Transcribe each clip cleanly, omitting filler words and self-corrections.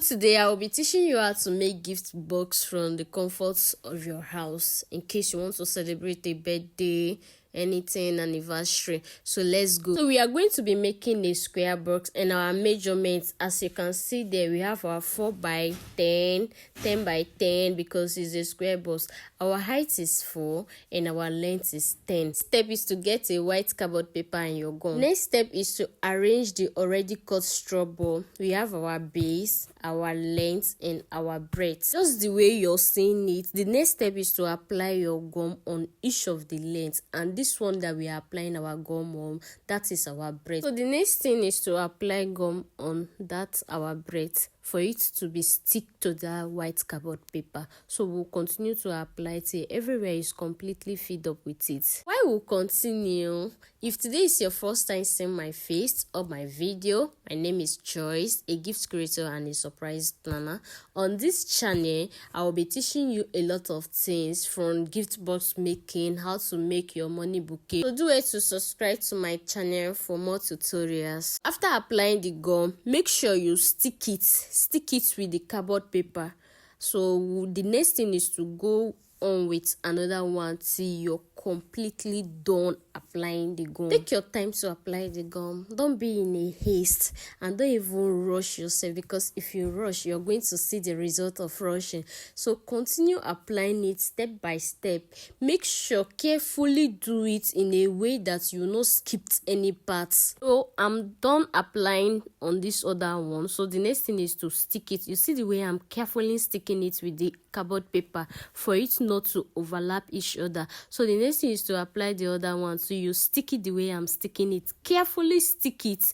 Today I will be teaching you how to make gift box from the comforts of your house in case you want to celebrate a birthday, anything, anniversary. So let's go. So we are going to be making a square box, and our measurements, as you can see there, we have our 4 by 10, 10 by 10 because it's a square box. Our height is 4 and our length is 10. Step is to get a white cardboard paper and your gum. Next step is to arrange the already cut straw ball. We have our base, our length, and our breadth. Just the way you're seeing it. The next step is to apply your gum on each of the lengths, and this one that we are applying our gum on, that is our breadth. So the next thing is to apply gum on that our breadth for it to be stick to that white cardboard paper. So we'll continue to apply it till everywhere is completely filled up with it. While we'll continue, if today is your first time seeing my face or my video, my name is Joyce, a gift creator and a surprise planner. On this channel, I will be teaching you a lot of things from gift box making, how to make your money bouquet. So do it to subscribe to my channel for more tutorials. After applying the gum, make sure you stick it with the cardboard paper. So the next thing is to go on with another one till you're completely done applying the gum. Take your time to apply the gum. Don't be in a haste and don't even rush yourself, because if you rush, you're going to see the result of rushing. So continue applying it step by step. Make sure carefully do it in a way that you not skipped any parts. So I'm done applying on this other one. So the next thing is to stick it. You see the way I'm carefully sticking it with the cardboard paper for it not to overlap each other. So the next thing is to apply the other one. So you stick it the way I'm sticking it. Carefully stick it.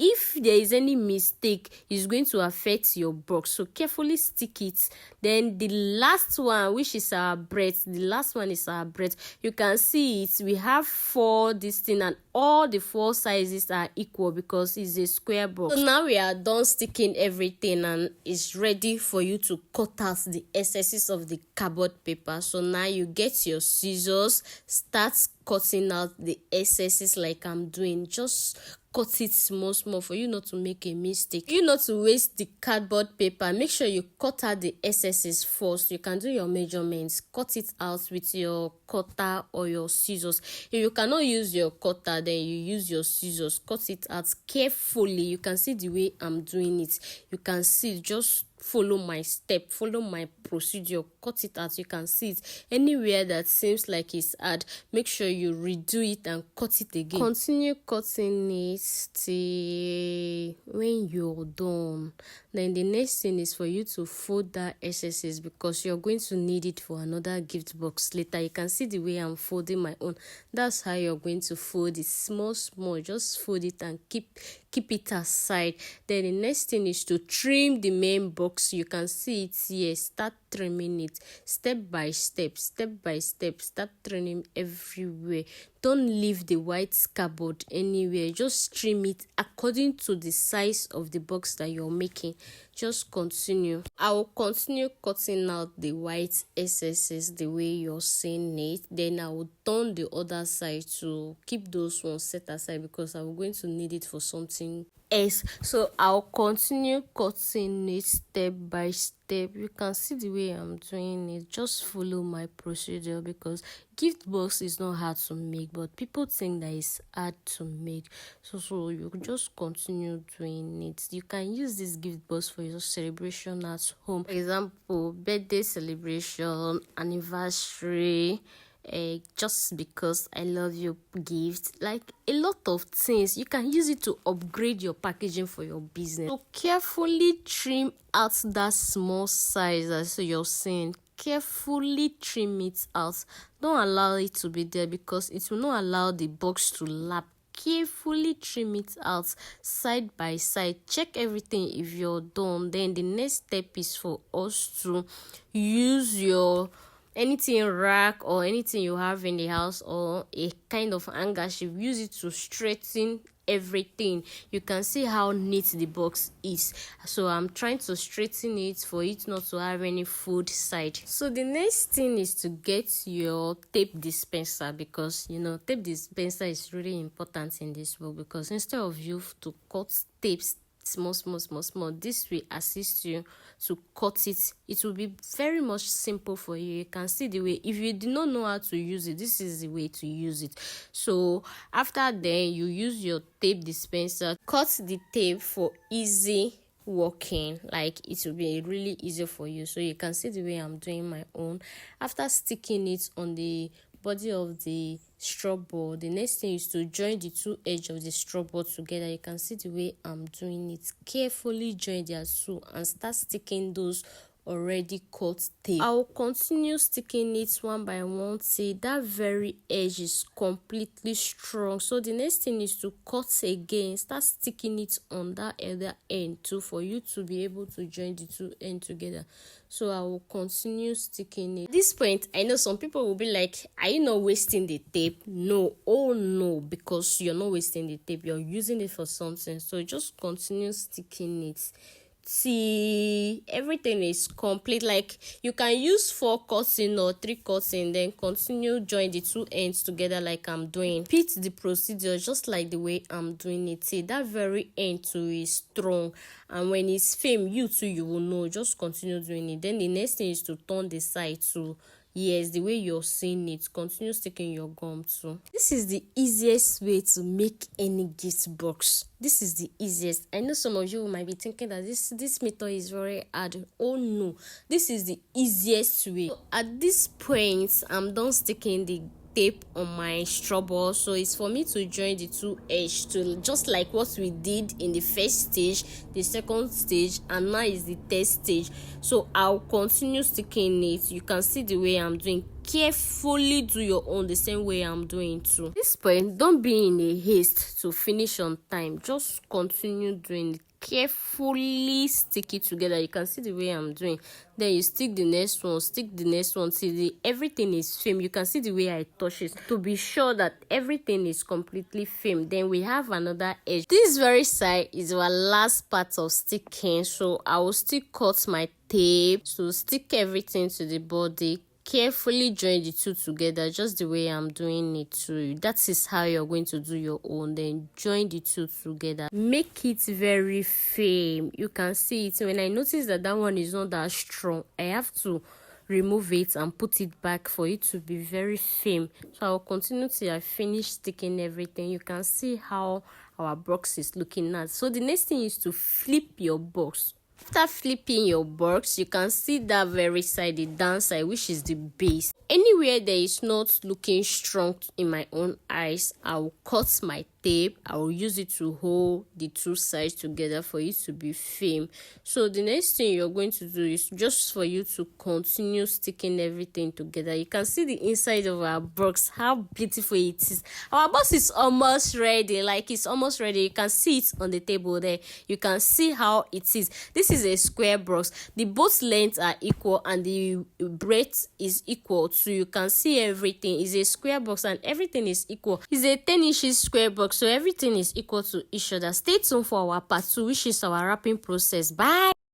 If there is any mistake, it's going to affect your box. So carefully stick it. Then the last one, which is our breadth. The last one is our breadth. You can see it. We have 4 this thing, and all the 4 sizes are equal because it's a square box. So now we are done sticking everything and it's ready for you to cut out the excesses of the cardboard paper. So now you get your scissors, start cutting out the excesses like I'm doing. Just cut it small for you not to make a mistake. You not to waste the cardboard paper. Make sure you cut out the excesses first. You can do your measurements. Cut it out with your cutter or your scissors. If you cannot use your cutter, then you use your scissors. Cut it out carefully. You can see the way I'm doing it. You can see, just follow my step, follow my procedure, cut it out. You can see it. Anywhere that seems like it's hard, make sure you redo it and cut it again. Continue cutting it till when you're done. Then the next thing is for you to fold that excesses, because you're going to need it for another gift box later. You can see the way I'm folding my own. That's how you're going to fold it. Small, just fold it and keep it aside. Then the next thing is to trim the main box. You can see it here. Start trimming it step by step. Start trimming everywhere. Don't leave the white cardboard anywhere. Just trim it according to the size of the box that you're making. Just continue. I will continue cutting out the white excesses the way you're seeing it. Then I will turn the other side to keep those ones set aside, because I'm going to need it for something else. So I'll continue cutting it step by step. You can see the way I'm doing it. Just follow my procedure, because gift box is not hard to make, but people think that it's hard to make. So you just continue doing it. You can use this gift box for your celebration at home. For example, birthday celebration, anniversary, just because I love you gift, like a lot of things. You can use it to upgrade your packaging for your business. So carefully trim out that small size as you're seeing. Carefully trim it out. Don't allow it to be there, because it will not allow the box to lap. Carefully trim it out side by side. Check everything if you're done. Then the next step is for us to use your anything rack or anything you have in the house, or a kind of hanger shape. Use it to straighten everything. You can see how neat the box is. So I'm trying to straighten it for it not to have any food side. So the next thing is to get your tape dispenser, because tape dispenser is really important in this work, because instead of you to cut tapes small. This will assist you to cut it. It will be very much simple for you. You can see the way, if you do not know how to use it, this is the way to use it. So after then, you use your tape dispenser, cut the tape for easy working, like it will be really easy for you. So you can see the way I'm doing my own. After sticking it on the body of the straw board, the next thing is to join the two edges of the straw board together. You can see the way I'm doing it. Carefully join their two and start sticking those already cut tape. I will continue sticking it one by one till that very edge is completely strong. So the next thing is to cut again, start sticking it on that other end too, for you to be able to join the two ends together. So I will continue sticking it. At this point, I know some people will be like, are you not wasting the tape? No, oh no, because you're not wasting the tape, you're using it for something. So just continue sticking it. See, everything is complete. Like, you can use 4 cutting or 3 cutting, then continue join the two ends together like I'm doing. Repeat the procedure just like the way I'm doing it. See, that very end too is strong, and when it's firm, you too, you will know. Just continue doing it. Then the next thing is to turn the side too. Yes, the way you're seeing it, continue sticking your gum too. This is the easiest way to make any gift box. This is the easiest. I know some of you might be thinking that this method is very hard. Oh no, this is the easiest way. So at this point, I'm done sticking the tape on my straw ball, so it's for me to join the two edges to, just like what we did in the first stage, the second stage, and now is the third stage. So I'll continue sticking it. You can see the way I'm doing. Carefully do your own the same way I'm doing too. At this point, don't be in a haste to finish on time. Just continue doing it. Carefully stick it together. You can see the way I'm doing. Then you stick the next one till everything is firm. You can see the way I touch it to be sure that everything is completely firm. Then we have another edge. This very side is our last part of sticking, so I will still cut my tape to stick everything to the body. Carefully join the two together just the way I'm doing it too. That is how you're going to do your own. Then join the two together. Make it very firm. You can see it. When I notice that one is not that strong, I have to remove it and put it back for it to be very firm. So I'll continue till I finish sticking everything. You can see how our box is looking at. So the next thing is to flip your box. After flipping your box, you can see that very side, the down side, which is the base. Anywhere there is not looking strong in my own eyes, I will cut my tape. I will use it to hold the two sides together for it to be firm. So the next thing you're going to do is just for you to continue sticking everything together. You can see the inside of our box, how beautiful it is. Our box is almost ready. Like, it's almost ready. You can see it on the table there. You can see how it is. This is a square box. The both lengths are equal and the breadth is equal. So you can see everything is a square box and everything is equal. It's a 10 inches square box, so everything is equal to each other. Stay tuned for our part 2, which is our wrapping process. Bye.